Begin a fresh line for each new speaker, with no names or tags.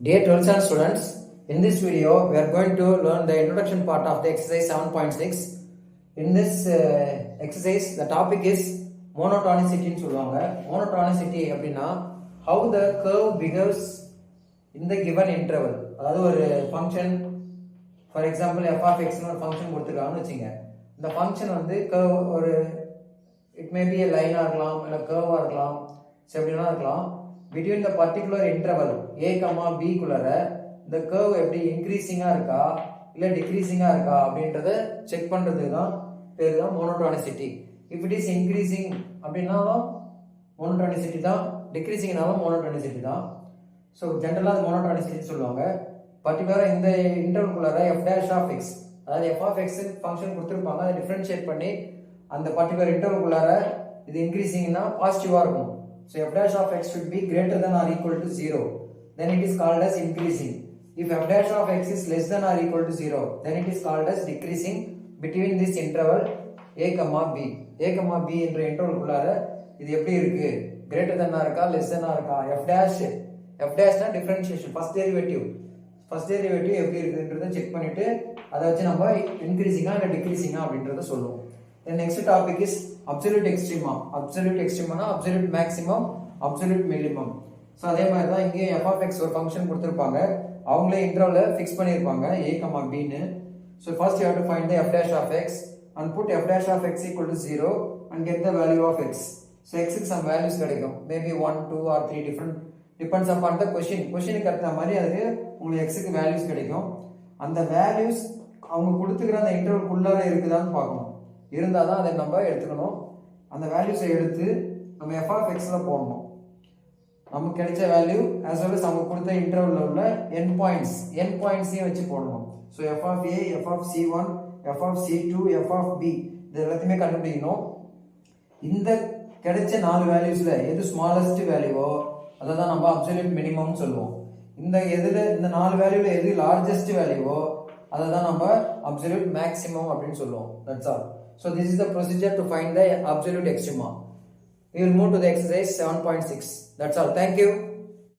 Dear 12th standard students, in this video we are going to learn the introduction part of the exercise 7.6. In this exercise, the topic is monotonicity. Monotonicity அப்படின்னா how the curve behaves in the given interval. அதாவது ஒரு function, for example f of x னு ஒரு function கொடுத்துருக்காங்கன்னு வச்சுங்க. இந்த function வந்து curve ஒரு இட் மே பி a லைனாக இருக்கலாம், இல்லை கர்வாக இருக்கலாம், எப்படின்னா இருக்கலாம். Between the particular interval a, b குள்ளர இந்த curve எப்படி இன்க்ரீசிங்காக இருக்கா இல்லை டிக்ரீசிங்காக இருக்கா அப்படின்றத செக் பண்ணுறதுக்கு தான் பேர் தான் மோனோடானிசிட்டி. இஃப் இட் இஸ் இன்க்ரீசிங் அப்படின்னாலும் மோனோடானிசிட்டி தான், டிக்ரீசிங்னாலும் மோனோடானிசிட்டி தான். ஸோ ஜென்ரலாக அது மோனோடானிசிட்டி சொல்லுவாங்க. பர்டிகுலராக இந்த இன்டர்வல்குள்ளார f dash of x, அதாவது f of x ஃபங்க்ஷன் கொடுத்துருப்பாங்க, அதை டிஃப்ரென்ஷியேட் பண்ணி அந்த பர்டிகுலர் இன்டர்வல்குள்ளார இது இன்க்ரீசிங்னா பாசிட்டிவாக இருக்கும். So f dash of x should be greater than or equal to 0. Then it is called as increasing. If f dash of x is less than or equal to 0, then it is called as decreasing between this interval a, b. a, b என்ற interval குள்ளார இது எப்படி இருக்கு, greater than ஆ இருக்கா, less than ஆ இருக்கா. f dash னா differentiation, first derivative எப்படி இருக்குன்றத check பண்ணிட்டு அதை வச்சு நம்ம இன்க்ரீசிங்கா இல்லை டிக்ரீசிங்கா அப்படின்றத சொல்லுவோம். The next topic is absolute extrema. Absolute extrema na absolute maximum, absolute minimum. So அதே மாதிரி தான் இங்கே f of x ஒரு ஃபங்க்ஷன் கொடுத்திருப்பாங்க, அவங்களே இன்டர்வலை ஃபிக்ஸ் பண்ணியிருப்பாங்க a, b ன்னு. So first you have to find the f dash of x and put f dash of x equal to 0 and get the value of x. So x க்கு some values கிடைக்கும், maybe 1, 2 or 3 different, depends upon the question. கொஸ்டினுக்கு ஏற்ற மாதிரி அதுக்கு உங்களுக்கு x க்கு values கிடைக்கும். அந்த வேல்யூஸ் அவங்க கொடுத்துக்கிற அந்த இன்டர்வல் குள்ளார இருக்குதான்னு பார்க்கணும். இருந்தால் தான் அதை நம்ம எடுத்துக்கணும். அந்த வேல்யூஸை எடுத்து நம்ம f of x போடணும். நமக்கு கிடைச்ச வேல்யூ as well as அவங்க கொடுத்த இன்டர்வல்ல உள்ள n பாயிண்ட்ஸையும் வச்சு போடணும். So f of a, f of c1, f of c2, f of b இது எல்லாத்தையுமே கண்டுபிடிக்கணும். இந்த கிடைச்ச 4 வேல்யூஸ்ல எது ஸ்மாலஸ்ட் வேல்யூவோ அதை தான் நம்ம அப்சல்யூட் மினிமம் சொல்லுவோம். இந்த 4 வேல்யூல எது லார்ஜஸ்ட் வேல்யூவோ அதை தான் நம்ம அப்சல்யூட் மேக்ஸிமம் அப்படின்னு சொல்லுவோம். That's all. So this is the procedure to find the absolute extrema. We will move to the exercise 7.6. That's all. Thank you.